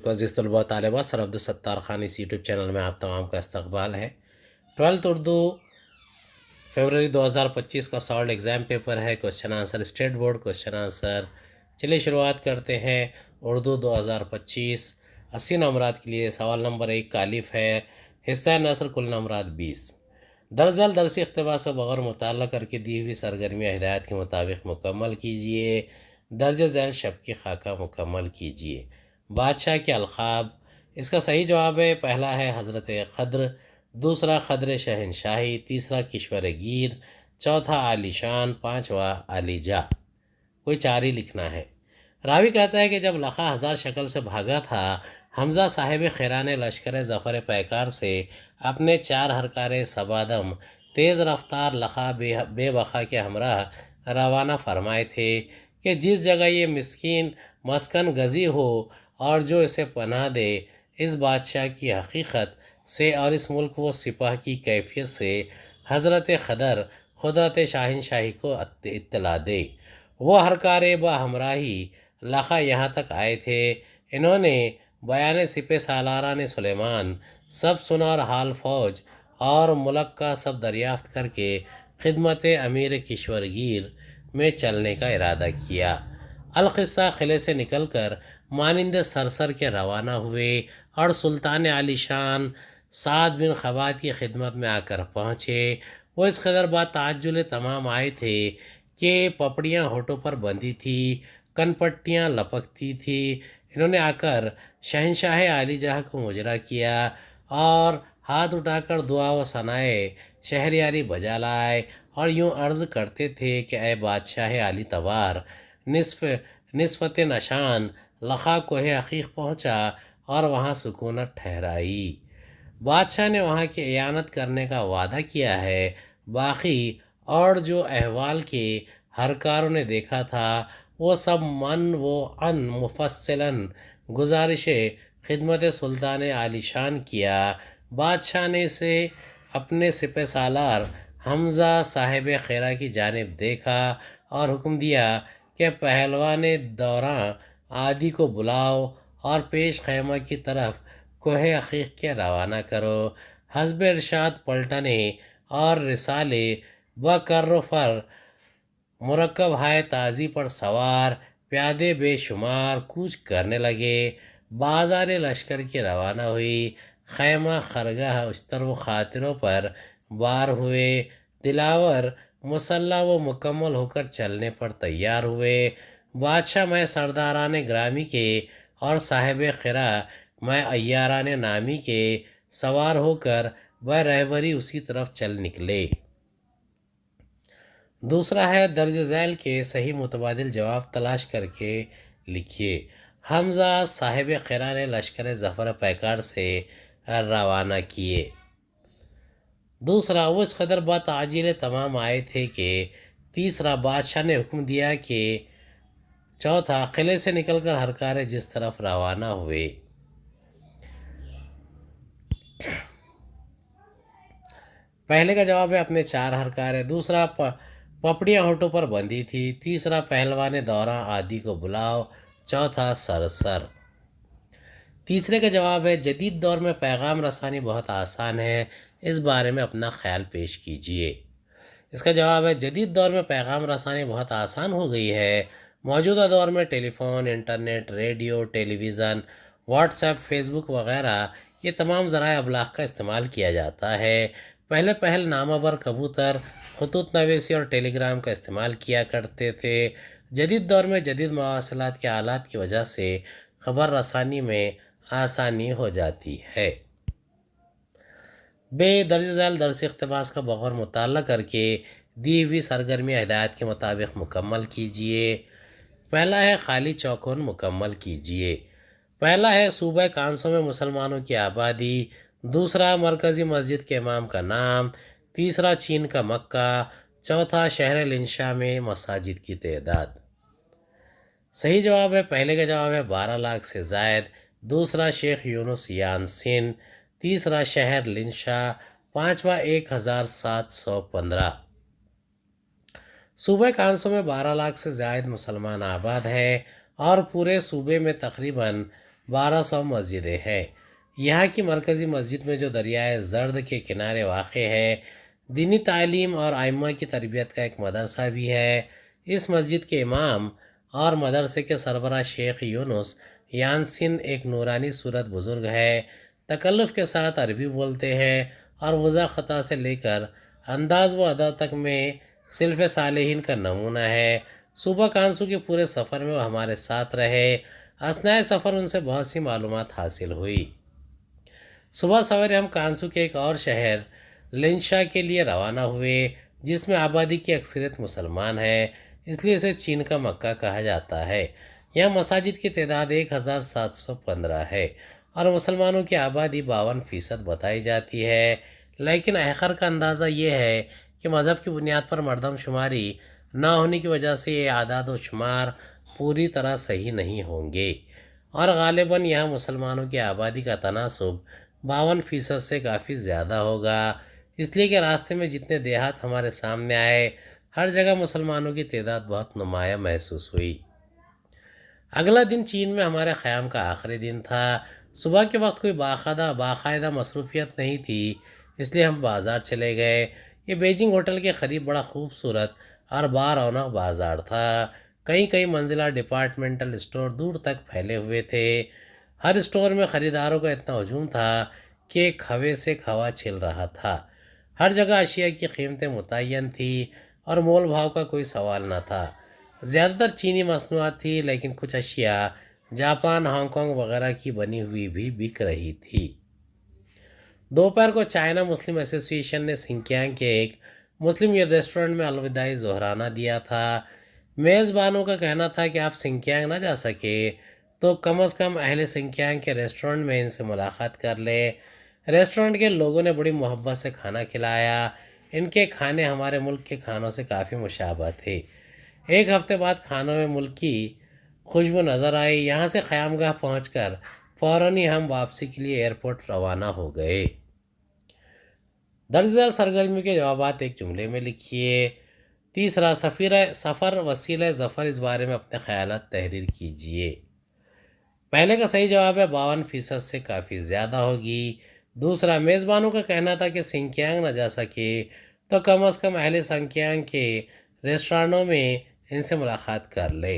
علیکم عزیز طلباء طالبات، سر عبدالستار خان اس یوٹیوب چینل میں آپ تمام کا استقبال ہے۔ 12th اردو فروری 2025 کا سالڈ ایگزام پیپر ہے۔ Question answer state board question answer. چلیے شروعات کرتے ہیں۔ اردو 2025 80 نمبرات کے لیے سوال نمبر 1 کا الف ہے۔ حصہ نثر کل نمبرات 20۔ درزل درسی اقتباس سے بغیر مطالعہ کر کے دی ہوئی سرگرمیاں ہدایت کے مطابق مکمل کیجیے۔ درج ذیل شب کی خاکہ مکمل کیجیے۔ بادشاہ کے القاب، اس کا صحیح جواب ہے پہلا ہے حضرت خضر، دوسرا خضر شہنشاہی، تیسرا کشور گیر، چوتھا عالی شان، پانچواں عالی جاہ۔ کوئی چار ہی لکھنا ہے۔ راوی کہتا ہے کہ جب لخا ہزار شکل سے بھاگا تھا، حمزہ صاحب خیرہ نے لشکر ظفر پیکار سے اپنے 4 ہرکار سبادم تیز رفتار لخا بے بخا کے ہمراہ روانہ فرمائے تھے کہ جس جگہ یہ مسکین مسکن گزی ہو اور جو اسے پناہ دے، اس بادشاہ کی حقیقت سے اور اس ملک و سپاہ کی کیفیت سے حضرت خضر قدرت شاہنشاہی کو اطلاع دے۔ وہ ہرکار با ہمراہی لخا یہاں تک آئے تھے۔ انہوں نے بیان سپہ سالاران سلیمان سب سنا اور حال فوج اور ملک کا سب دریافت کر کے خدمت امیر کشور گیر میں چلنے کا ارادہ کیا۔ القصہ قلعے سے نکل کر مانند سرسر کے روانہ ہوئے اور سلطان عالی شان سعد بن خبات کی خدمت میں آ کر پہنچے۔ وہ اس قدر با تعجل تمام آئے تھے کہ پپڑیاں ہونٹوں پر بندھی تھی، کن پٹیاں لپکتی تھی۔ انہوں نے آ کر شہنشاہ عالی جاہ کو مجرا کیا اور ہاتھ اٹھا کر دعا و ثنائے شہریاری بجا لائے اور یوں عرض کرتے تھے کہ اے بادشاہ عالی تبار، نسبت نشان لخا کوہ عقیق پہنچا اور وہاں سکونت ٹھہرائی۔ بادشاہ نے وہاں کی اعانت کرنے کا وعدہ کیا ہے۔ باقی اور جو احوال کے ہرکاروں نے دیکھا تھا وہ سب من و ان مفصلاً گزارش خدمت سلطان عالی شان کیا۔ بادشاہ نے اسے اپنے سپہ سالار حمزہ صاحب خیرہ کی جانب دیکھا اور حکم دیا کہ پہلوان دوراں عادی کو بلاؤ اور پیش خیمہ کی طرف کوہ عقیق کے روانہ کرو۔ حسب ارشاد پلٹنے اور رسالے بکر و فر مرکب ہائے تازی پر سوار پیادے بے شمار کوچ کرنے لگے۔ بازار لشکر کی روانہ ہوئی۔ خیمہ خرگاہ اشتر و خاطروں پر بار ہوئے۔ دلاور مسلح و مکمل ہو کر چلنے پر تیار ہوئے۔ بادشاہ میں سرداران گرامی کے اور صاحب خیرہ میں عیاران نامی کے سوار ہو کر بہ رہبری اسی طرف چل نکلے۔ دوسرا ہے درج ذیل کے صحیح متبادل جواب تلاش کر کے لکھیے۔ حمزہ صاحب خیرہ نے لشکر ظفر پیکار سے روانہ کیے۔ دوسرا وہ اس قدر با تعجیل تمام آئے تھے کہ۔ تیسرا بادشاہ نے حکم دیا کہ۔ چوتھا قلعے سے نکل کر ہرکار جس طرف روانہ ہوئے۔ پہلے کا جواب ہے اپنے 4 ہرکار۔ دوسرا پپڑیاں ہونٹوں پر بندھی تھی۔ تیسرا پہلوان دوراں عادی کو بلاؤ۔ چوتھا سرسر۔ تیسرے کا جواب ہے جدید دور میں پیغام رسانی بہت آسان ہے، اس بارے میں اپنا خیال پیش کیجیے۔ اس کا جواب ہے جدید دور میں پیغام رسانی بہت آسان ہو گئی ہے۔ موجودہ دور میں ٹیلی فون، انٹرنیٹ، ریڈیو، ٹیلی ویژن، واٹس ایپ، فیس بک وغیرہ یہ تمام ذرائع ابلاغ کا استعمال کیا جاتا ہے۔ پہل نامہ بر کبوتر، خطوط نویسی اور ٹیلی گرام کا استعمال کیا کرتے تھے۔ جدید دور میں جدید مواصلات کے آلات کی وجہ سے خبر رسانی میں آسانی ہو جاتی ہے۔ بے درج ذیل درسی اقتباس کا بغور مطالعہ کر کے دی ہوئی سرگرمیاں ہدایت کے مطابق مکمل کیجیے۔ پہلا ہے خالی چوکون مکمل کیجیے۔ پہلا ہے صوبہ کانسو میں مسلمانوں کی آبادی، دوسرا مرکزی مسجد کے امام کا نام، تیسرا چین کا مکہ، چوتھا شہر لنشا میں مساجد کی تعداد۔ صحیح جواب ہے پہلے کا جواب ہے 12 لاکھ سے زائد، دوسرا شیخ یونس یان سن، تیسرا شہر لنشا، پانچواں 1715۔ صوبہ کانسو میں 12 لاکھ سے زائد مسلمان آباد ہیں اور پورے صوبے میں تقریباً 1200 مسجدیں ہیں۔ یہاں کی مرکزی مسجد میں جو دریائے زرد کے کنارے واقع ہے، دینی تعلیم اور ائمہ کی تربیت کا ایک مدرسہ بھی ہے۔ اس مسجد کے امام اور مدرسے کے سربراہ شیخ یونس یانسن ایک نورانی صورت بزرگ ہے، تکلف کے ساتھ عربی بولتے ہیں اور وضع خطا سے لے کر انداز و ادا تک میں سلف صالحین کا نمونہ ہے۔ صوبہ کانسو کے پورے سفر میں وہ ہمارے ساتھ رہے۔ اثناء سفر ان سے بہت سی معلومات حاصل ہوئی۔ صبح سویرے ہم کانسو کے ایک اور شہر لنشا کے لیے روانہ ہوئے، جس میں آبادی کی اکثریت مسلمان ہے، اس لیے اسے چین کا مکہ کہا جاتا ہے۔ یہاں مساجد کی تعداد 1715 ہے اور مسلمانوں کی آبادی 52% بتائی جاتی ہے، لیکن آخر کا اندازہ یہ ہے کہ مذہب کی بنیاد پر مردم شماری نہ ہونے کی وجہ سے یہ اعداد و شمار پوری طرح صحیح نہیں ہوں گے، اور غالباً یہاں مسلمانوں کی آبادی کا تناسب 52% سے کافی زیادہ ہوگا، اس لیے کہ راستے میں جتنے دیہات ہمارے سامنے آئے، ہر جگہ مسلمانوں کی تعداد بہت نمایاں محسوس ہوئی۔ اگلا دن چین میں ہمارے قیام کا آخری دن تھا۔ صبح کے وقت کوئی باقاعدہ مصروفیت نہیں تھی، اس لیے ہم بازار چلے گئے۔ یہ بیجنگ ہوٹل کے قریب بڑا خوبصورت اور بارونق بازار تھا۔ کئی منزلہ ڈپارٹمنٹل اسٹور دور تک پھیلے ہوئے تھے۔ ہر اسٹور میں خریداروں کا اتنا ہجوم تھا کہ کھوے سے کھوا چھل رہا تھا۔ ہر جگہ اشیاء کی قیمتیں متعین تھیں اور مول بھاؤ کا کوئی سوال نہ تھا۔ زیادہ تر چینی مصنوعات تھی، لیکن کچھ اشیاء جاپان، ہانگ کانگ وغیرہ کی بنی ہوئی بھی بک رہی تھی۔ دوپہر کو چائنا مسلم ایسوسی ایشن نے سنکیانگ کے ایک مسلم ریسٹورنٹ میں الوداعی ظہرانہ دیا تھا۔ میزبانوں کا کہنا تھا کہ آپ سنکیانگ نہ جا سکے تو کم از کم اہل سنکیانگ کے ریسٹورنٹ میں ان سے ملاقات کر لے۔ ریسٹورنٹ کے لوگوں نے بڑی محبت سے کھانا کھلایا۔ ان کے کھانے ہمارے ملک کے کھانوں سے کافی مشابہ تھے۔ ایک ہفتے بعد کھانوں میں ملک کی خوشبو نظر آئی۔ یہاں سے خیامگاہ پہنچ کر فوراً ہی ہم واپسی کے لیے ایئرپورٹ روانہ ہو گئے۔ درج ذیل سرگرمی کے جوابات ایک جملے میں لکھیے۔ تیسرا، سفر وسیلہ ظفر، اس بارے میں اپنے خیالات تحریر کیجیے۔ پہلے کا صحیح جواب ہے 52% سے کافی زیادہ ہوگی۔ دوسرا، میزبانوں کا کہنا تھا کہ سنکیانگ نہ جا سکے تو کم از کم اہل سنکیانگ کے ریسٹورانوں میں ان سے ملاقات کر لے۔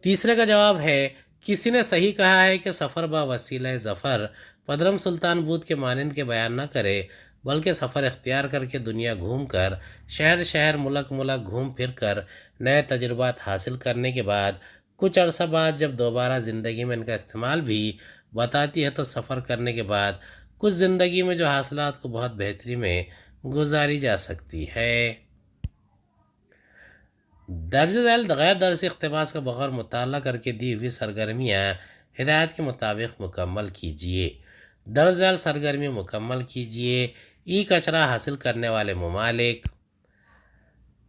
تیسرے کا جواب ہے، کسی نے صحیح کہا ہے کہ سفر با وسیلہ ظفر پدرم سلطان بدھ کے مانند کے بیان نہ کرے، بلکہ سفر اختیار کر کے دنیا گھوم کر، شہر ملک گھوم پھر کر نئے تجربات حاصل کرنے کے بعد کچھ عرصہ بعد جب دوبارہ زندگی میں ان کا استعمال بھی بتاتی ہے تو سفر کرنے کے بعد کچھ زندگی میں جو حاصلات کو بہت بہتری میں گزاری جا سکتی ہے۔ درج ذیل غیر درسی اقتباس کا بغور مطالعہ کر کے دی ہوئی سرگرمیاں ہدایت کے مطابق مکمل کیجیے۔ درج ذیل سرگرمی مکمل کیجیے۔ ای کچرا حاصل کرنے والے ممالک۔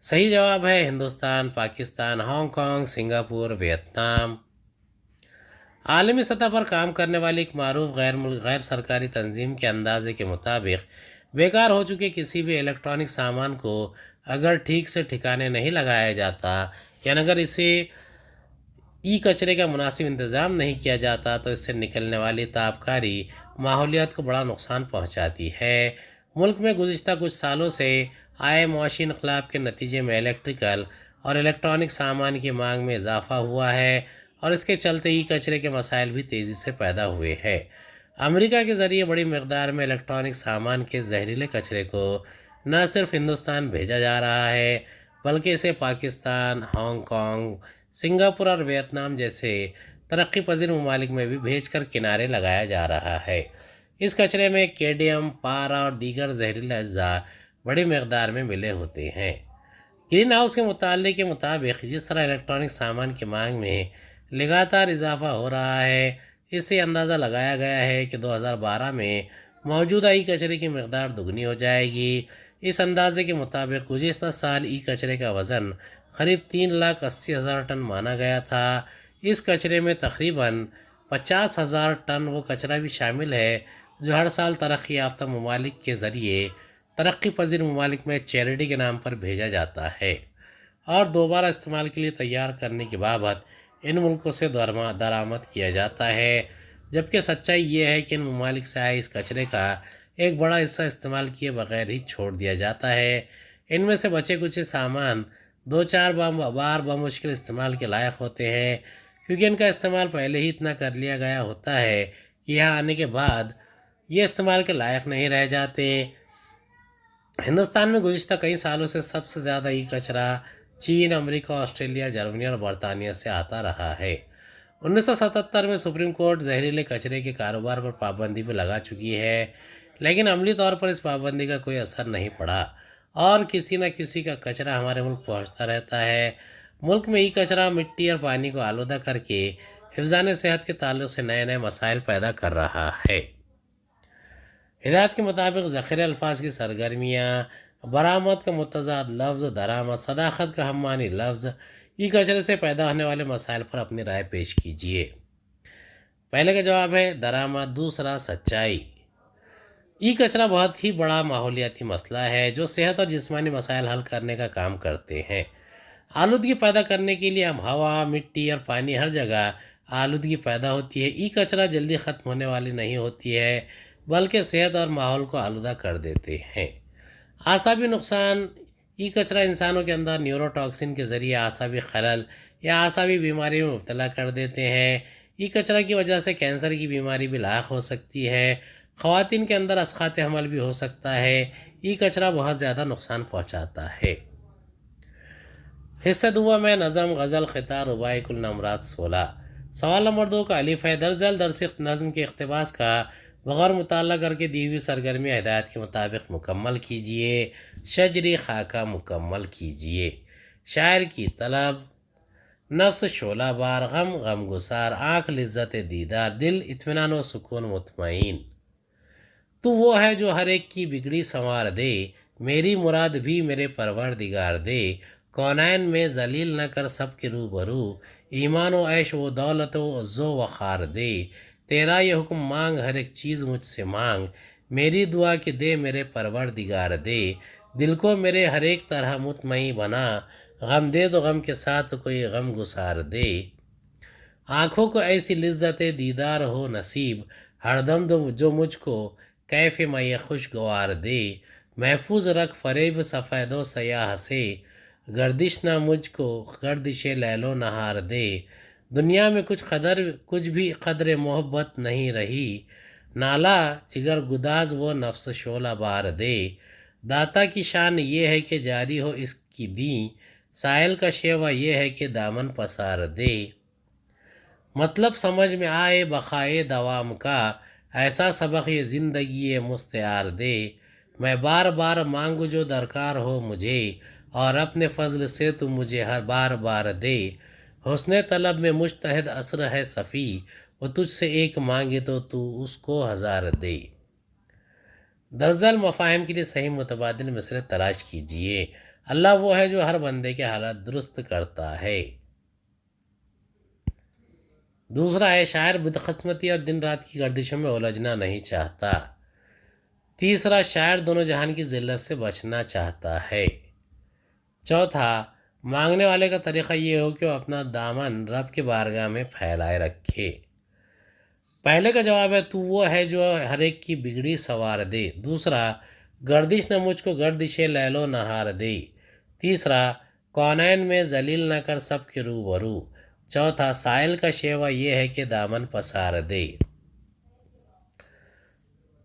صحیح جواب ہے Hindustan, Pakistan, Hong Kong, Singapore, Vietnam. عالمی سطح پر کام کرنے والی ایک معروف غیر سرکاری تنظیم کے اندازے کے مطابق بیکار ہو چکے کسی بھی الیکٹرانک سامان کو اگر ٹھیک سے ٹھکانے نہیں لگایا جاتا، یعنی اگر اسے ای کچرے کا مناسب انتظام نہیں کیا جاتا تو اس سے نکلنے والی تابکاری ماحولیات کو بڑا نقصان پہنچاتی ہے۔ ملک میں گزشتہ کچھ سالوں سے آئے معاشی انقلاب کے نتیجے میں الیکٹریکل اور الیکٹرانک سامان کی مانگ میں اضافہ ہوا ہے اور اس کے چلتے ای کچرے کے مسائل بھی تیزی سے پیدا ہوئے ہیں۔ امریکہ کے ذریعے بڑی مقدار میں الیکٹرانک سامان کے زہریلے کچرے کو نہ صرف ہندوستان بھیجا جا رہا ہے، بلکہ اسے پاکستان، ہانگ کانگ، سنگاپور اور ویتنام جیسے ترقی پذیر ممالک میں بھی بھیج کر کنارے لگایا جا رہا ہے۔ اس کچرے میں کیڈیم، پارا اور دیگر زہریلے اجزاء بڑی مقدار میں ملے ہوتے ہیں۔ گرین ہاؤس کے مطالعے کے مطابق جس طرح الیکٹرانک سامان کی مانگ میں لگاتار اضافہ ہو رہا ہے، اس سے اندازہ لگایا گیا ہے کہ 2012 میں موجودہ ای کچرے کی مقدار دگنی ہو جائے گی۔ اس اندازے کے مطابق گزشتہ سال ای کچرے کا وزن قریب 3,80,000 ٹن مانا گیا تھا۔ اس کچرے میں تقریباً 50,000 ٹن وہ کچرا بھی شامل ہے جو ہر سال ترقی یافتہ ممالک کے ذریعے ترقی پذیر ممالک میں چیریٹی کے نام پر بھیجا جاتا ہے اور دوبارہ استعمال کے لیے تیار کرنے کی بابت ان ملکوں سے درآمد کیا جاتا ہے، جبکہ سچائی یہ ہے کہ ان ممالک سے آئے اس کچرے کا ایک بڑا حصہ استعمال کیے بغیر ہی چھوڑ دیا جاتا ہے۔ ان میں سے بچے کچھ سامان دو چار بار بمشکل استعمال کے لائق ہوتے ہیں، کیونکہ ان کا استعمال پہلے ہی اتنا کر لیا گیا ہوتا ہے کہ یہاں آنے کے بعد یہ استعمال کے لائق نہیں رہ جاتے۔ ہندوستان میں گزشتہ کئی سالوں سے سب سے زیادہ ای کچرا چین، امریکہ، آسٹریلیا، جرمنی اور برطانیہ سے آتا رہا ہے۔ 1977 میں سپریم کورٹ زہریلے کچرے کے کاروبار پر پابندی بھی لگا چکی ہے، لیکن عملی طور پر اس پابندی کا کوئی اثر نہیں پڑا اور کسی نہ کسی کا کچرا ہمارے ملک پہنچتا رہتا ہے۔ ملک میں ای کچرا مٹی اور پانی کو آلودہ کر کے حفظان صحت کے تعلق سے نئے نئے مسائل پیدا کر رہا ہے۔ ہدایت کے مطابق ذخیرہ الفاظ کی سرگرمیاں، برآمد کا متضاد لفظ، درآمد، صداقت کا ہم معنی لفظ، ای کچرے سے پیدا ہونے والے مسائل پر اپنی رائے پیش کیجیے۔ پہلے کا جواب ہے درآمد۔ دوسرا سچائی۔ ای کچرا بہت ہی بڑا ماحولیاتی مسئلہ ہے جو صحت اور جسمانی مسائل حل کرنے کا کام کرتے ہیں۔ آلودگی پیدا کرنے کے لیے ہم ہوا، مٹی اور پانی ہر جگہ آلودگی پیدا ہوتی ہے۔ ای کچرا جلدی ختم ہونے والی نہیں ہوتی ہے بلکہ صحت اور ماحول کو آلودہ کر دیتے ہیں۔ اعصابی نقصان۔ ای کچرا انسانوں کے اندر نیورو ٹاکسن کے ذریعے اعصابی خلل یا اعصابی بیماری میں مبتلا کر دیتے ہیں۔ ای کچرا کی وجہ سے کینسر کی بیماری بھی لاحق ہو سکتی ہے۔ خواتین کے اندر اسقاط حمل بھی ہو سکتا ہے۔ ای کچرا بہت زیادہ نقصان پہنچاتا ہے۔ حصہ دوم میں نظم، غزل، خطا، رباعی، کل نمرات 16۔ سوال نمبر 2 کا الف ہے۔ درزل درسخت نظم کے اقتباس کا بغور مطالعہ کر کے دی ہوئی سرگرمی ہدایت کے مطابق مکمل کیجیے۔ شجری خاکہ مکمل کیجیے۔ شاعر کی طلب: نفس شعلہ بار، غم غم گسار، آنکھ لذت دیدار، دل اطمینان و سکون مطمئن۔ تو وہ ہے جو ہر ایک کی بگڑی سنوار دے، میری مراد بھی میرے پروردگار دے، کونین میں ذلیل نہ کر سب کے روبرو، ایمان و عیش و دولت و عز و وقار دے، تیرا یہ حکم مانگ ہر ایک چیز مجھ سے مانگ، میری دعا کہ دے میرے پروردگار دے، دل کو میرے ہر ایک طرح مطمئن بنا، غم دے تو غم کے ساتھ کوئی غم گسار دے، آنکھوں کو ایسی لذت دیدار ہو نصیب، ہر دم جو مجھ کو کیف میں خوشگوار دے، محفوظ رکھ فریب سفید و سیاہ سے، گردش نہ مجھ کو گردش لیل و نہار دے، دنیا میں کچھ بھی قدر محبت نہیں رہی، نالا جگر گداز وہ نفس شعلہ بار دے، داتا کی شان یہ ہے کہ جاری ہو اس کی دین، سائل کا شیوا یہ ہے کہ دامن پسار دے، مطلب سمجھ میں آئے بقائے دوام کا، ایسا سبق یہ زندگی مستعار دے، میں بار بار مانگو جو درکار ہو مجھے، اور اپنے فضل سے تو مجھے ہر بار بار دے، حسن طلب میں مجتہد عصر ہے صفی، وہ تجھ سے ایک مانگے تو اس کو ہزار دے۔ درزل مفاہیم کے لیے صحیح متبادل مصرع تلاش کیجیے۔ اللہ وہ ہے جو ہر بندے کے حالات درست کرتا ہے۔ دوسرا ہے شاعر بدقسمتی اور دن رات کی گردشوں میں الجھنا نہیں چاہتا۔ تیسرا شاعر دونوں جہان کی ذلت سے بچنا چاہتا ہے۔ چوتھا مانگنے والے کا طریقہ یہ ہو کہ وہ اپنا دامن رب کے بارگاہ میں پھیلائے رکھے۔ پہلے کا جواب ہے تو وہ ہے جو ہر ایک کی بگڑی سوار دے۔ دوسرا گردش نہ مجھ کو گردش لیل و نہار دے۔ تیسرا کونین میں ذلیل نہ کر سب کے روبرو۔ چوتھا سائل کا شیوا یہ ہے کہ دامن پسار دے۔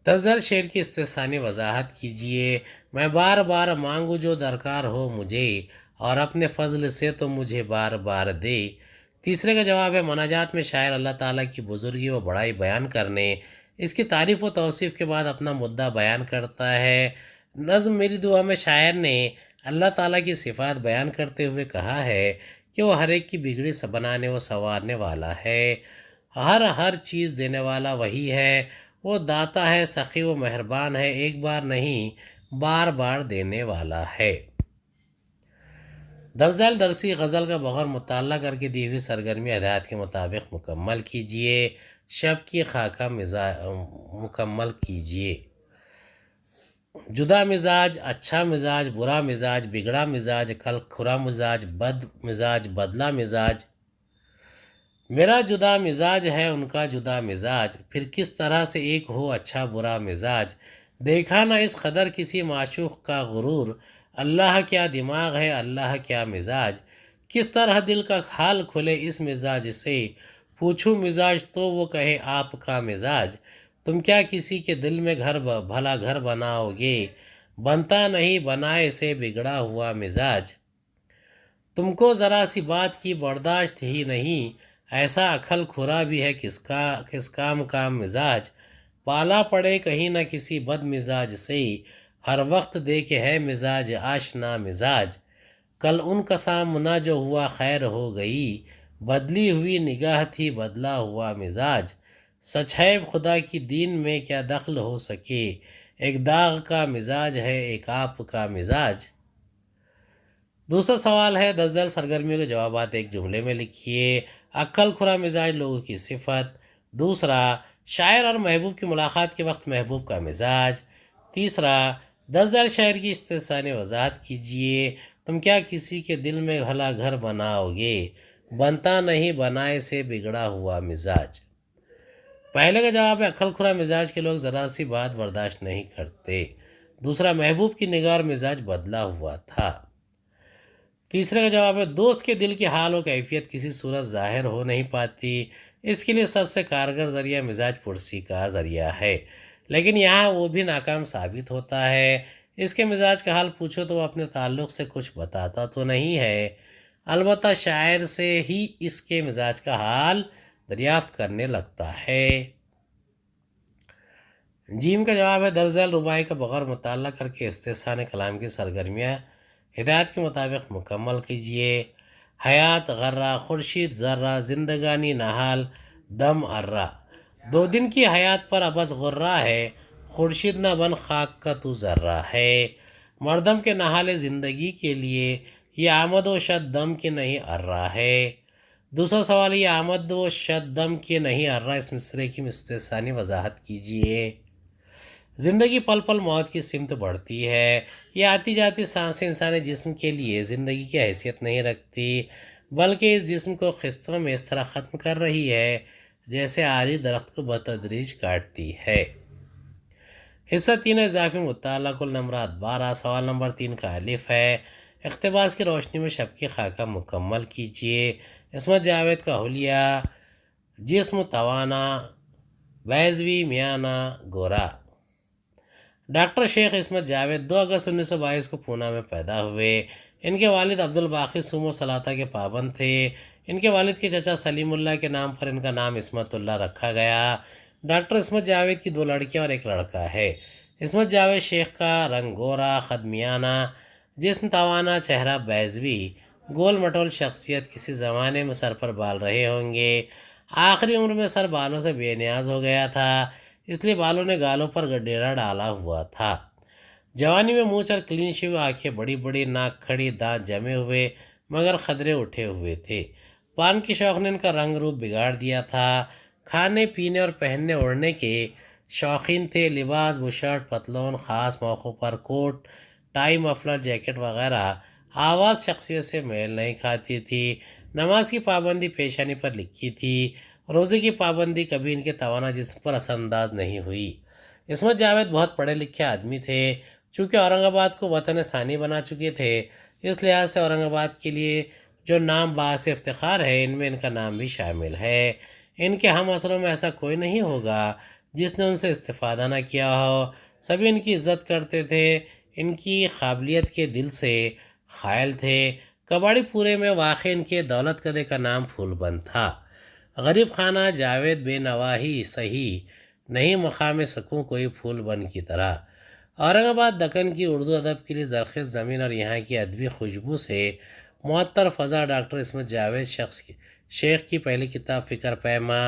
تزل شعر کی استحسانی وضاحت کیجیے۔ میں بار بار مانگو جو درکار ہو مجھے، اور اپنے فضل سے تو مجھے بار بار دے۔ تیسرے کا جواب ہے مناجات میں شاعر اللہ تعالیٰ کی بزرگی و بڑائی بیان کرنے، اس کی تعریف و توصیف کے بعد اپنا مدعا بیان کرتا ہے۔ نظم میری دعا میں شاعر نے اللہ تعالیٰ کی صفات بیان کرتے ہوئے کہا ہے کہ وہ ہر ایک کی بگڑی بنانے و سنوارنے والا ہے، ہر چیز دینے والا وہی ہے، وہ داتا ہے، سخی و مہربان ہے، ایک بار نہیں بار بار دینے والا ہے۔ درزل درسی غزل کا بغور مطالعہ کر کے دی ہوئی سرگرمی ہدایت کے مطابق مکمل کیجیے۔ شب کی خاکہ مکمل کیجیے۔ جدا مزاج، اچھا مزاج، برا مزاج، بگڑا مزاج، کھرا مزاج، بد مزاج، بدلا مزاج، میرا جدا مزاج ہے ان کا جدا مزاج، پھر کس طرح سے ایک ہو اچھا برا مزاج، دیکھا نہ اس قدر کسی معشوق کا غرور، اللہ کیا دماغ ہے اللہ کیا مزاج، کس طرح دل کا حال کھلے اس مزاج سے، پوچھوں مزاج تو وہ کہے آپ کا مزاج، تم کیا کسی کے دل میں بھلا گھر بناؤ گے، بنتا نہیں بنائے سے بگڑا ہوا مزاج، تم کو ذرا سی بات کی برداشت ہی نہیں، ایسا عقل کھرا بھی ہے کس کام کا مزاج، پالا پڑے کہیں نہ کسی بد مزاج سے، ہر وقت دیکھے ہے مزاج آشنا مزاج، کل ان کا سامنا جو ہوا خیر ہو گئی، بدلی ہوئی نگاہ تھی بدلا ہوا مزاج، سچ ہے خدا کی دین میں کیا دخل ہو سکے، ایک داغ کا مزاج ہے ایک آپ کا مزاج۔ دوسرا سوال ہے 10 ذیل سرگرمیوں کے جوابات ایک جملے میں لکھیے۔ عقل کھرا مزاج لوگوں کی صفت۔ دوسرا، شاعر اور محبوب کی ملاقات کے وقت محبوب کا مزاج۔ تیسرا، 10 ذیل شاعر کی استحسانی وضاحت کیجیے۔ تم کیا کسی کے دل میں بھلا گھر بناؤ گے، بنتا نہیں بنائے سے بگڑا ہوا مزاج۔ پہلے کا جواب ہے عقل کھرا مزاج کے لوگ ذرا سی بات برداشت نہیں کرتے۔ دوسرا، محبوب کی نگاہ اور مزاج بدلا ہوا تھا۔ تیسرے کا جواب ہے دوست کے دل کی حال و کیفیت کسی صورت ظاہر ہو نہیں پاتی، اس کے لیے سب سے کارگر ذریعہ مزاج پرسی کا ذریعہ ہے، لیکن یہاں وہ بھی ناکام ثابت ہوتا ہے۔ اس کے مزاج کا حال پوچھو تو وہ اپنے تعلق سے کچھ بتاتا تو نہیں ہے، البتہ شاعر سے ہی اس کے مزاج کا حال دریافت کرنے لگتا ہے۔ جیم کا جواب ہے 10 ذیل رباعی کا بغور مطالعہ کر کے استحسان کلام کی سرگرمیاں ہدایت کے مطابق مکمل کیجیے۔ حیات غرہ، خورشید ذرہ، زندگانی نہال، دم ارہ، 2 دن کی حیات پر ابس غرہ ہے، خورشید نہ بن خاک کا تو ذرہ ہے، مردم کے نہال زندگی کے لیے یہ آمد و شد دم کے نہیں ارہ ہے۔ دوسرا سوال، یہ آمد و شد دم کے نہیں ارہ اس مصرے کی استحسانی وضاحت کیجیے۔ زندگی پل پل موت کی سمت بڑھتی ہے، یہ آتی جاتی سانسیں انسانی جسم کے لیے زندگی کی حیثیت نہیں رکھتی، بلکہ اس جسم کو قسطوں میں اس طرح ختم کر رہی ہے جیسے آری درخت کو بتدریج کاٹتی ہے۔ حصہ 3 اضافی مطالعہ، کل نمبرات 12، سوال نمبر 3 کا الف ہے۔ اقتباس کی روشنی میں شب کی خاکہ مکمل کیجیے۔ عصمت جاوید کا حلیہ، جسم توانا، بیضوی میانہ گورا۔ ڈاکٹر شیخ عصمت جاوید 2 اگست 1922 کو پونا میں پیدا ہوئے۔ ان کے والد عبدالباقی صوم و صلاتہ کے پابند تھے۔ ان کے والد کے چچا سلیم اللہ کے نام پر ان کا نام عصمت اللہ رکھا گیا۔ ڈاکٹر عصمت جاوید کی 2 لڑکیاں اور 1 لڑکا ہے۔ عصمت جاوید شیخ کا رنگ گورا، قد میانہ، جسم توانا، چہرہ بیضوی، گول مٹول شخصیت، کسی زمانے میں سر پر بال رہے ہوں گے۔ آخری عمر میں سر بالوں سے بے نیاز ہو گیا تھا، اس لیے بالوں نے گالوں پر ڈیرا ڈالا ہوا تھا۔ جوانی میں مونچھ اور کلینچ ہوئے، آنکھیں بڑی بڑی، ناک کھڑی، دانت جمے ہوئے مگر خدرے اٹھے ہوئے تھے۔ پان کی شوق نے ان کا رنگ روپ بگاڑ دیا تھا۔ کھانے پینے اور پہننے اوڑھنے کے شوقین تھے۔ لباس، بشرٹ، پتلون، خاص موقعوں پر کوٹ، ٹائی، مفلر، جیکٹ وغیرہ آواز شخصیت سے میل نہیں کھاتی تھی۔ نماز کی پابندی پیشانی پر لکھی تھی، روزے کی پابندی کبھی ان کے توانا جسم پر اثر انداز نہیں ہوئی۔ عصمت جاوید بہت پڑھے لکھے آدمی تھے، چونکہ اورنگ آباد کو وطن ثانی بنا چکے تھے، اس لحاظ سے اورنگ آباد کے لیے جو نام باعث افتخار ہے ان میں ان کا نام بھی شامل ہے۔ ان کے ہم عصروں میں ایسا کوئی نہیں ہوگا جس نے ان سے استفادہ نہ کیا ہو، سبھی ان کی عزت کرتے تھے، ان کی قابلیت کے دل سے قائل تھے۔ کباڑی پورے میں واقع ان کے دولت کدے کا نام پھول بند تھا۔ غریب خانہ جاوید بے نواحی صحیح نہیں، مقام سکوں کوئی پھول بن کی طرح۔ اورنگ آباد دکن کی اردو ادب کے لیے زرخیز زمین اور یہاں کی ادبی خوشبو سے معطر فضا۔ ڈاکٹر عصمت جاوید شیخ کی پہلی کتاب فکر پیما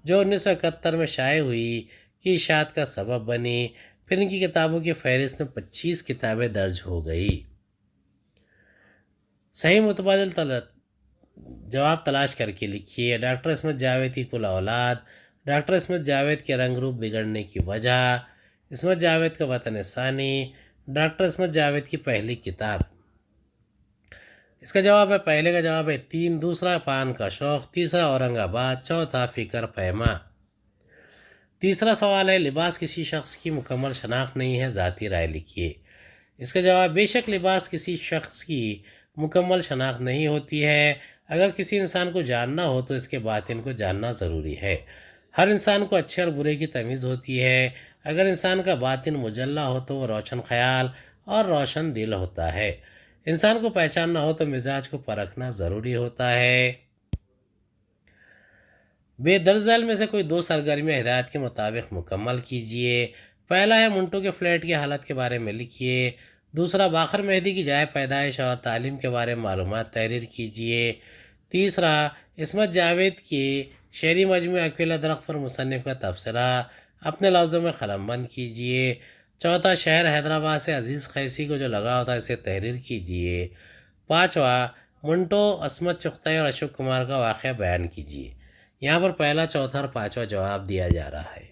جو 1971 میں شائع ہوئی کی اشاعت کا سبب بنی، پھر ان کی کتابوں کی فہرست میں 25 کتابیں درج ہو گئی۔ صحیح متبادل جواب تلاش کر کے لکھیے۔ ڈاکٹر عصمت جاوید کی کل اولاد، ڈاکٹر عصمت جاوید کے رنگ روپ بگڑنے کی وجہ، عصمت جاوید کا وطن ثانی، ڈاکٹر عصمت جاوید کی پہلی کتاب۔ اس کا جواب ہے، پہلے کا جواب ہے 3، دوسرا پان کا شوق، تیسرا اورنگ آباد، چوتھا فکر پیما۔ تیسرا سوال ہے، لباس کسی شخص کی مکمل شناخت نہیں ہے، ذاتی رائے لکھیے۔ اس کا جواب، بے شک لباس کسی شخص کی مکمل شناخت نہیں ہوتی ہے۔ اگر کسی انسان کو جاننا ہو تو اس کے باطن کو جاننا ضروری ہے۔ ہر انسان کو اچھے اور برے کی تمیز ہوتی ہے۔ اگر انسان کا باطن مجلہ ہو تو وہ روشن خیال اور روشن دل ہوتا ہے۔ انسان کو پہچاننا ہو تو مزاج کو پرکھنا ضروری ہوتا ہے۔ بے درزل میں سے کوئی 2 سرگرمیاں ہدایت کے مطابق مکمل کیجیے۔ پہلا ہے، منٹو کے فلیٹ کی حالت کے بارے میں لکھیے۔ دوسرا، باقر مہدی کی جائے پیدائش اور تعلیم کے بارے میں معلومات تحریر کیجیے۔ تیسرا، عصمت جاوید کی شعری مجموعہ اکیلا درخت پر مصنف کا تبصرہ اپنے لفظوں میں قلم بند کیجیے۔ چوتھا، شہر حیدرآباد سے عزیز قیسی کو جو لگاؤ تھا اسے تحریر کیجیے۔ پانچواں، منٹو، عصمت چغتائی اور اشوک کمار کا واقعہ بیان کیجیے۔ یہاں پر پہلا، چوتھا اور پانچواں جواب دیا جا رہا ہے۔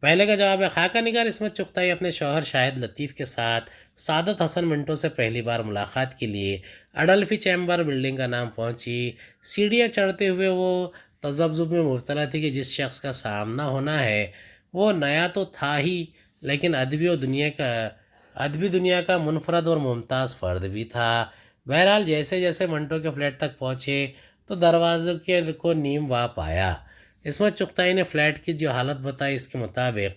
پہلے کا جواب ہے، خاکہ نگار عصمت چغتائی اپنے شوہر شاہد لطیف کے ساتھ سعادت حسن منٹو سے پہلی بار ملاقات کے لیے اڈلفی چیمبر بلڈنگ کا نام پہنچی۔ سیڑھیاں چڑھتے ہوئے وہ تذبذب میں مبتلا تھی کہ جس شخص کا سامنا ہونا ہے وہ نیا تو تھا ہی، لیکن ادبی دنیا کا منفرد اور ممتاز فرد بھی تھا۔ بہرحال جیسے جیسے منٹو کے فلیٹ تک پہنچے تو دروازے کو نیم وا پایا۔ عصمت چغتائی نے فلیٹ کی جو حالت بتائی اس کے مطابق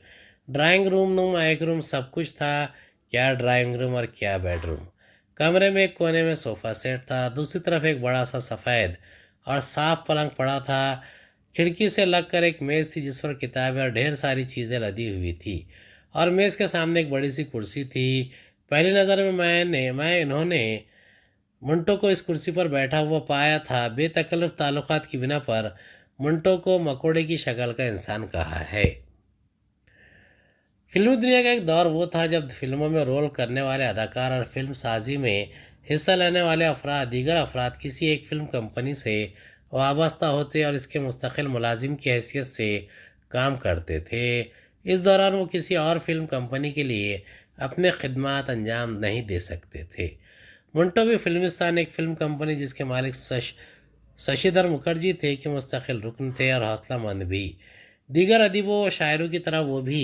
ڈرائنگ روم نما ایک روم سب کچھ تھا۔ کیا ڈرائنگ روم اور کیا بیڈ روم۔ کمرے میں ایک کونے میں صوفہ سیٹ تھا، دوسری طرف ایک بڑا سا سفید اور صاف پلنگ پڑا تھا۔ کھڑکی سے لگ کر ایک میز تھی جس پر کتابیں اور ڈھیر ساری چیزیں لدی ہوئی تھی، اور میز کے سامنے ایک بڑی سی کرسی تھی۔ پہلی نظر میں انہوں نے منٹو کو اس کرسی پر بیٹھا ہوا پایا تھا۔ بے تکلف تعلقات کی بنا پر منٹو کو مکوڑے کی شکل کا انسان کہا ہے۔ فلمی دنیا کا ایک دور وہ تھا جب فلموں میں رول کرنے والے اداکار اور فلم سازی میں حصہ لینے والے دیگر افراد کسی ایک فلم کمپنی سے وابستہ ہوتے اور اس کے مستقل ملازم کی حیثیت سے کام کرتے تھے۔ اس دوران وہ کسی اور فلم کمپنی کے لیے اپنے خدمات انجام نہیں دے سکتے تھے۔ منٹو بھی فلمستان ایک فلم کمپنی جس کے مالک ششیدھر مکھرجی تھے کے مستقل رکن تھے اور حوصلہ مند بھی۔ دیگر ادیبوں و شاعروں کی طرح وہ بھی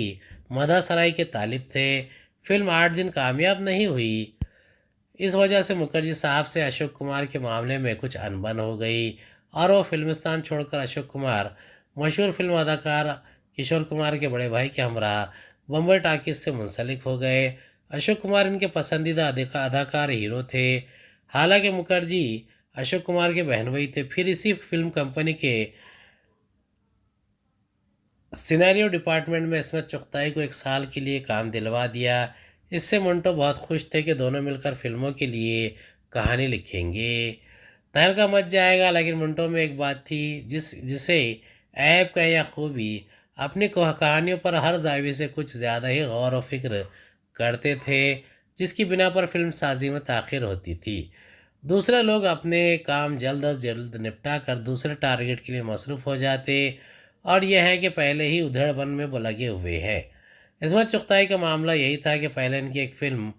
مدح سرائی کے طالب تھے۔ فلم 8 دن کامیاب نہیں ہوئی، اس وجہ سے مکھرجی صاحب سے اشوک کمار کے معاملے میں کچھ انبن ہو گئی اور وہ فلمستان چھوڑ کر اشوک کمار مشہور فلم اداکار کشور کمار کے بڑے بھائی کے ہمراہ بمبئی ٹاکیز سے منسلک ہو گئے۔ اشوک کمار ان کے پسندیدہ اداکار ہیرو تھے، حالانکہ مکھرجی اشوک کمار کے بہن بھائی تھے۔ پھر اسی فلم کمپنی کے سیناریو ڈپارٹمنٹ میں عصمت چغتائی کو 1 سال کے لیے کام دلوا دیا۔ اس سے منٹو بہت خوش تھے کہ دونوں مل کر فلموں کے لیے کہانی لکھیں گے۔ تہلکہ مچ جائے گا، لیکن منٹو میں ایک بات تھی جسے عیب کہے یا خوبی، اپنی کہانیوں پر ہر زاویے سے کچھ زیادہ ہی غور و فکر کرتے تھے، جس کی بنا پر فلم سازی میں تاخیر ہوتی تھی۔ دوسرے لوگ اپنے کام جلد از جلد نپٹا کر دوسرے ٹارگٹ کے لیے مصروف ہو جاتے، اور یہ ہے کہ پہلے ہی ادھیڑ بن میں لگے ہوئے ہیں۔ عصمت چغتائی کا معاملہ یہی تھا کہ پہلے ان کی ایک فلم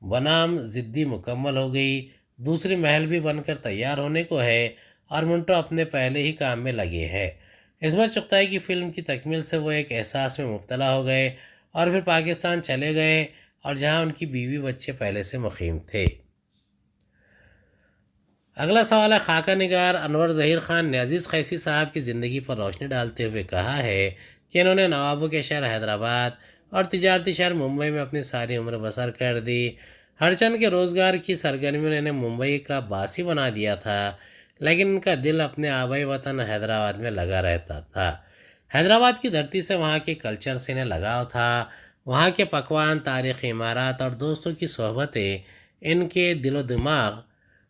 بنام ضدی مکمل ہو گئی، دوسری محل بھی بن کر تیار ہونے کو ہے، اور منٹو اپنے پہلے ہی کام میں لگے ہیں۔ عصمت چغتائی کی فلم کی تکمیل سے وہ ایک احساس میں مبتلا ہو گئے اور پھر پاکستان چلے گئے، اور جہاں ان کی بیوی بچے پہلے سے مقیم تھے۔ اگلا سوال ہے، خاکہ نگار انور ظہیر خان نے عزیز قیسی صاحب کی زندگی پر روشنی ڈالتے ہوئے کہا ہے کہ انہوں نے نوابوں کے شہر حیدرآباد اور تجارتی شہر ممبئی میں اپنی ساری عمر بسر کر دی۔ ہر چند کے روزگار کی سرگرمیوں نے انہیں ممبئی کا باسی بنا دیا تھا، لیکن ان کا دل اپنے آبائی وطن حیدرآباد میں لگا رہتا تھا۔ حیدرآباد کی دھرتی سے وہاں کے کلچر سے انہیں لگاؤ تھا۔ وہاں کے پکوان، تاریخی عمارات اور دوستوں کی صحبتیں ان کے دل و دماغ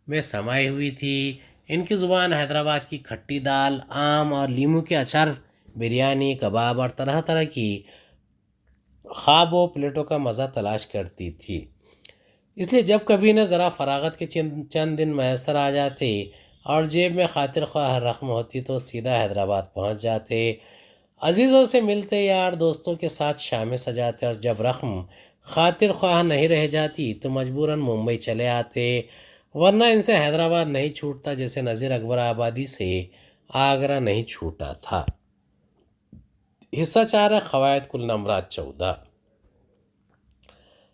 میں سمائی ہوئی تھی۔ ان کی زبان حیدرآباد کی کھٹی دال، آم اور لیموں کے اچار، بریانی، کباب اور طرح طرح کی خواب و پلیٹوں کا مزہ تلاش کرتی تھی۔ اس لیے جب کبھی انہیں ذرا فراغت کے چند دن میسر آ جاتے اور جیب میں خاطر خواہ رقم ہوتی تو سیدھا حیدرآباد پہنچ جاتے، عزیزوں سے ملتے، یار دوستوں کے ساتھ شامیں سجاتے، اور جب رقم خاطر خواہ نہیں رہ جاتی تو مجبوراً ممبئی چلے آتے ورنہ ان سے حیدرآباد نہیں چھوٹتا جیسے نذیر اکبر آبادی سے آگرہ نہیں چھوٹا تھا۔ حصہ 4 ہے قواعد کل نمبرات 14۔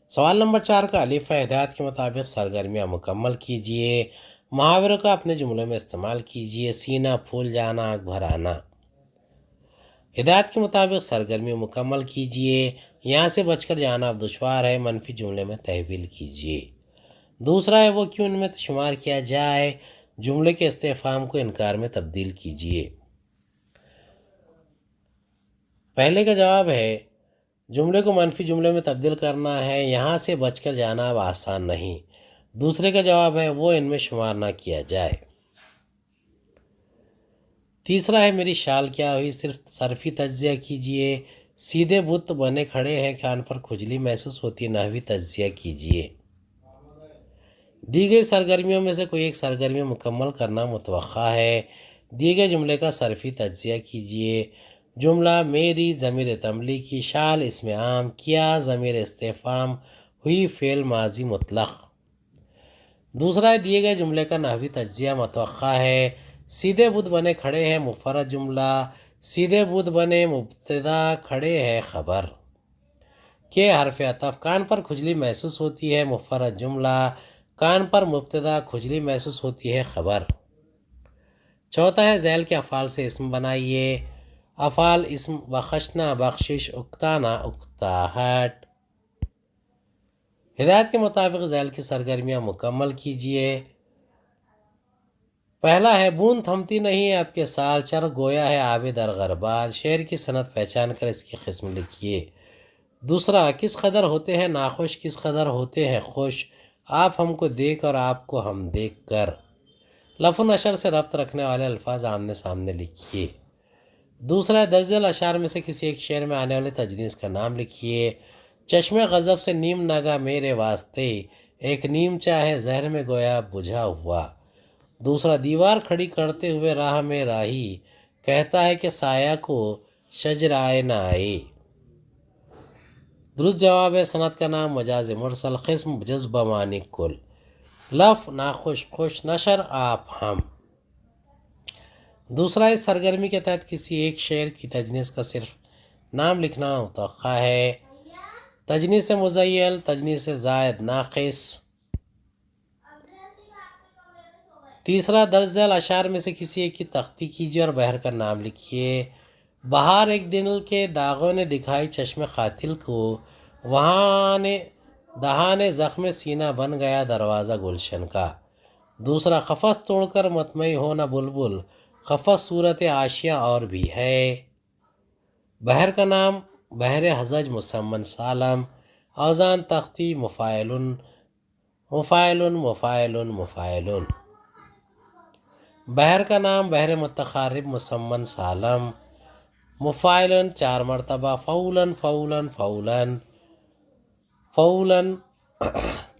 سوال نمبر 4 کا الف ہے، ہدایات کے مطابق سرگرمیاں مکمل کیجئے۔ محاوروں کا اپنے جملوں میں استعمال کیجئے۔ سینہ پھول جانا، آنکھ بھر آنا۔ ہدایات کے مطابق سرگرمی مکمل کیجئے، یہاں سے بچ کر جانا اب دشوار ہے، منفی جملے میں تحویل کیجئے۔ دوسرا ہے وہ کیوں ان میں شمار کیا جائے، جملے کے استفہام کو انکار میں تبدیل کیجئے۔ پہلے کا جواب ہے جملے کو منفی جملے میں تبدیل کرنا ہے، یہاں سے بچ کر جانا اب آسان نہیں۔ دوسرے کا جواب ہے وہ ان میں شمار نہ کیا جائے۔ تیسرا ہے میری شال کیا ہوئی، صرف صرفی تجزیہ کیجئے۔ سیدھے بت بنے کھڑے ہیں، کان پر کھجلی محسوس ہوتی ہے، نحوی تجزیہ کیجئے۔ دی گئی سرگرمیوں میں سے کوئی ایک سرگرمی مکمل کرنا متوقع ہے، دیے گئے جملے کا صرفی تجزیہ کیجئے۔ جملہ میری ضمیر تملیکی، شال اسم عام، کیا ضمیر استفہام، ہوئی فعل ماضی مطلق۔ دوسرا ہے دیے گئے جملے کا نحوی تجزیہ متوقع ہے۔ سیدھے بت بنے کھڑے ہیں مفرد جملہ، سیدھے بت بنے مبتدا، کھڑے ہے خبر۔ کے حرف عطف، کان پر کھجلی محسوس ہوتی ہے مفرد جملہ، کان پر مبتدا، کھجلی محسوس ہوتی ہے خبر۔ چوتھا ہے ذیل کے افعال سے اسم بنائیے۔ افعال اسم بخشنا بخشش، اکتانا اکتاہٹ۔ ہدایت کے مطابق ذیل کی سرگرمیاں مکمل کیجئے۔ پہلا ہے بوند تھمتی نہیں ہے اب کے سال، چر گویا ہے آب در غربال، شعر کی صنعت پہچان کر اس کی قسم لکھیے۔ دوسرا کس قدر ہوتے ہیں ناخوش، کس قدر ہوتے ہیں خوش، آپ ہم کو دیکھ اور آپ کو ہم دیکھ کر۔ لفظ و نشر سے ربط رکھنے والے الفاظ آمنے سامنے لکھیے۔ دوسرا درج ذیل اشعار میں سے کسی ایک شعر میں آنے والے تجنیس کا نام لکھیے۔ چشم غضب سے نیم نگا میرے واسطے، ایک نیم چاہے زہر میں گویا بجھا ہوا۔ دوسرا دیوار کھڑی کرتے ہوئے راہ میں راہی کہتا ہے کہ سایہ کو شجر آئے نہ آئے۔ درست جواب ہے صنعت کا نام مجاز مرسل، قسم جذب معنی کل۔ لف ناخوش خوش، نشر آپ ہم۔ دوسرا اس سرگرمی کے تحت کسی ایک شعر کی تجنیس کا صرف نام لکھنا متوقع ہے۔ تجنیس مزیل، تجنیس زائد ناقص۔ تیسرا درج ذیل اشعار میں سے کسی ایک کی تختی کیجیے اور بہر کا نام لکھیے۔ بہار ایک دن کے داغوں نے دکھائی چشم قاتل کو، وہاں نے دہانے زخم سینہ بن گیا دروازہ گلشن کا۔ دوسرا قفس توڑ کر مطمئن ہونا بلبل، قفس صورت آشیاں اور بھی ہے۔ بحر کا نام بحر حزج مسمن سالم، اوزان تختی مفاعلن مفاعلن مفاعلن مفاعلن۔ بحر کا نام بحر متقارب مسمن سالم، مفاعلن 4 مرتبہ، فعولن فعولن فعولن فعولن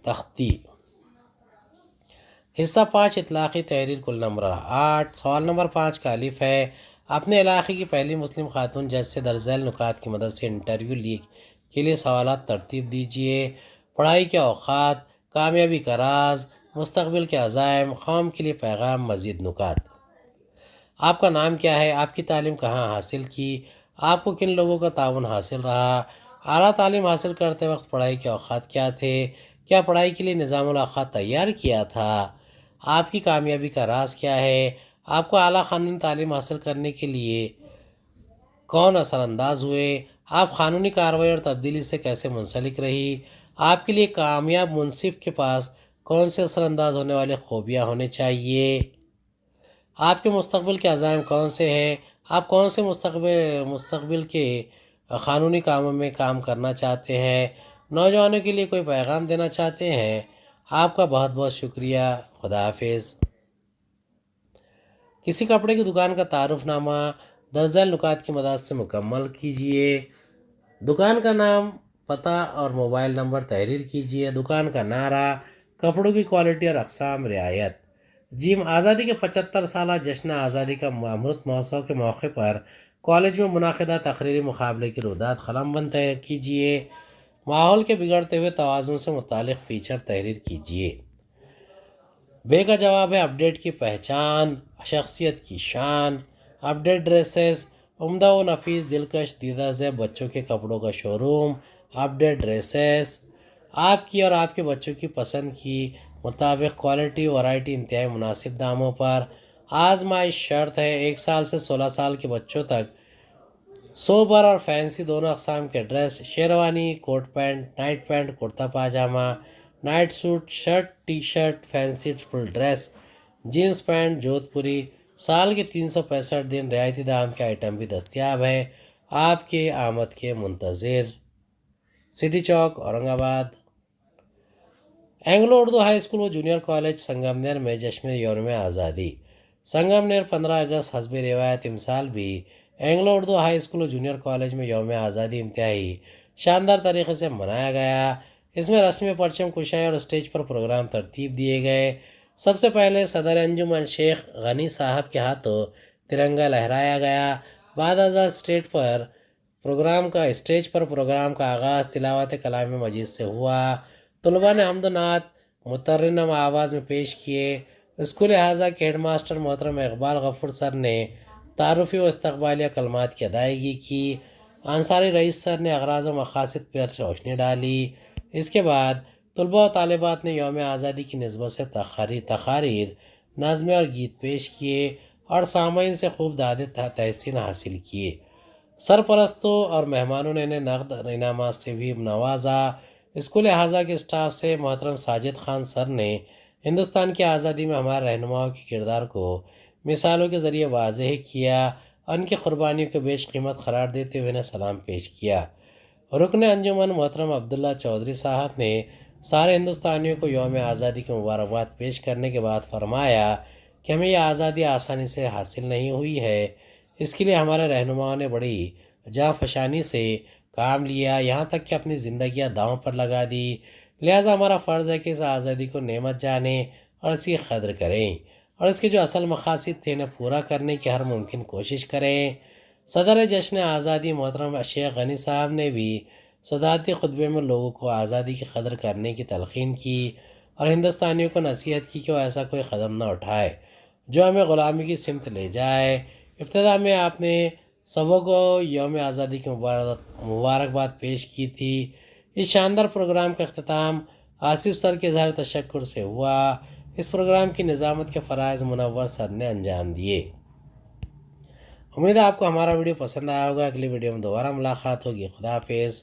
تختی۔ حصہ 5 اطلاقی تحریر کل نمبر 8۔ سوال نمبر 5 کا الف ہے، اپنے علاقے کی پہلی مسلم خاتون جج سے درج ذیل نکات کی مدد سے انٹرویو کے لیے سوالات ترتیب دیجیے۔ پڑھائی کے اوقات، کامیابی کا راز، مستقبل کے عزائم، قوم کے لیے پیغام، مزید نکات۔ آپ کا نام کیا ہے؟ آپ کی تعلیم کہاں حاصل کی؟ آپ کو کن لوگوں کا تعاون حاصل رہا؟ اعلیٰ تعلیم حاصل کرتے وقت پڑھائی کے اوقات کیا تھے؟ کیا پڑھائی کے لیے نظام الاوقات تیار کیا تھا؟ آپ کی کامیابی کا راز کیا ہے؟ آپ کو اعلیٰ قانونی تعلیم حاصل کرنے کے لیے کون اثر انداز ہوئے؟ آپ قانونی کارروائی اور تبدیلی سے کیسے منسلک رہی؟ آپ کے لیے کامیاب منصف کے پاس کون سے اثر انداز ہونے والے خوبیاں ہونے چاہیے؟ آپ کے مستقبل کے عزائم کون سے ہیں؟ آپ کون سے مستقبل کے قانونی کاموں میں کام کرنا چاہتے ہیں؟ نوجوانوں کے لیے کوئی پیغام دینا چاہتے ہیں؟ آپ کا بہت بہت شکریہ۔ خدا حافظ۔ کسی کپڑے کی دکان کا تعارف نامہ درج ذیل نکات کی مدد سے مکمل کیجیے۔ دکان کا نام، پتہ اور موبائل نمبر تحریر کیجیے۔ دکان کا نعرہ، کپڑوں کی کوالٹی اور اقسام رعایت۔ جیم آزادی کے 75 سالہ جشن آزادی کا امرت مہوتسو کے موقع پر کالج میں منعقدہ تقریری مقابلے کی رویداد قلم بند کیجیے۔ ماحول کے بگڑتے ہوئے توازن سے متعلق فیچر تحریر کیجیے۔ بے کا جواب ہے اپڈیٹ کی پہچان، شخصیت کی شان۔ اپڈیٹ ڈریسز، عمدہ و نفیس دلکش دیدہ زیب بچوں کے کپڑوں کا شو روم۔ اپڈیٹ ڈریسز، آپ کی اور آپ کے بچوں کی پسند کی مطابق کوالٹی ورائٹی انتہائی مناسب داموں پر۔ آزمائش شرط ہے 1 سال سے 16 سال کے بچوں تک سوبر اور فینسی دونوں اقسام کے dress, sherwani, coat pant, night pant, kurta pyjama, night suit, shirt, T shirt, fancy full dress, jeans pant, Jodhpuri. سال کے 365 دن رعایتی دام کے آئٹم بھی دستیاب ہیں۔ آپ کے آمد کے منتظر۔ سٹی چوک، اورنگ آباد۔ اینگلو اردو ہائی اسکول و جونیئر کالج سنگم میں جشن یوم آزادی۔ سنگم 15 اگست حسب روایت امسال بھی اینگلو اردو ہائی اسکول و جونیئر کالج میں یوم آزادی انتہائی شاندار طریقے سے منایا گیا۔ اس میں رسم پرچم کشائی اور اسٹیج پر پروگرام ترتیب دیے گئے۔ سب سے پہلے صدر انجمن شیخ غنی صاحب کے ہاتھوں ترنگا لہرایا گیا۔ بعد ازاں اسٹیج پر پروگرام کا آغاز تلاوت کلام مجید سے ہوا۔ طلباء نے حمد و نعت مترنم آواز میں پیش کیے۔ اسکول اعزاز کے ہیڈ ماسٹر محترم اقبال غفور سر نے تعارفی و استقبالیہ کلمات کی ادائیگی کی۔ انصاری رئیس سر نے اغراض و مقاصد پر روشنی ڈالی۔ اس کے بعد طلباء و طالبات نے یوم آزادی کی نسبت سے تقاریر، نظمیں اور گیت پیش کیے اور سامعین سے خوب داد تحسین حاصل کیے۔ سرپرستوں اور مہمانوں نے انہیں نقد انعامات سے بھی نوازا۔ اسکول اعزاز کے اسٹاف سے محترم ساجد خان سر نے ہندوستان کی آزادی میں ہمارے رہنماؤں کے کردار کو مثالوں کے ذریعے واضح کیا اور ان کی قربانیوں کو بیش قیمت قرار دیتے ہوئے انہیں سلام پیش کیا۔ رکن انجمن محترم عبداللہ چودھری صاحب نے سارے ہندوستانیوں کو یوم آزادی کی مبارکباد پیش کرنے کے بعد فرمایا کہ ہمیں یہ آزادی آسانی سے حاصل نہیں ہوئی ہے، اس کے لیے ہمارے رہنماؤں نے بڑی جاں فشانی سے کام لیا، یہاں تک کہ اپنی زندگیاں داؤں پر لگا دی۔ لہٰذا ہمارا فرض ہے کہ اس آزادی کو نعمت جانیں اور اس کی قدر کریں اور اس کے جو اصل مقاصد تھے انہیں پورا کرنے کی ہر ممکن کوشش کریں۔ صدر جشن آزادی محترم شیخ غنی صاحب نے بھی صدارتی خطبے میں لوگوں کو آزادی کی قدر کرنے کی تلقین کی اور ہندوستانیوں کو نصیحت کی کہ وہ ایسا کوئی قدم نہ اٹھائے جو ہمیں غلامی کی سمت لے جائے۔ ابتدا میں آپ نے سبوں کو یوم آزادی کی مبارکباد پیش کی تھی۔ اس شاندار پروگرام کا اختتام آصف سر کے اظہار تشکر سے ہوا۔ اس پروگرام کی نظامت کے فرائض منور سر نے انجام دیے۔ امید ہے آپ کو ہمارا ویڈیو پسند آیا ہوگا۔ اگلی ویڈیو میں دوبارہ ملاقات ہوگی۔ خدا حافظ۔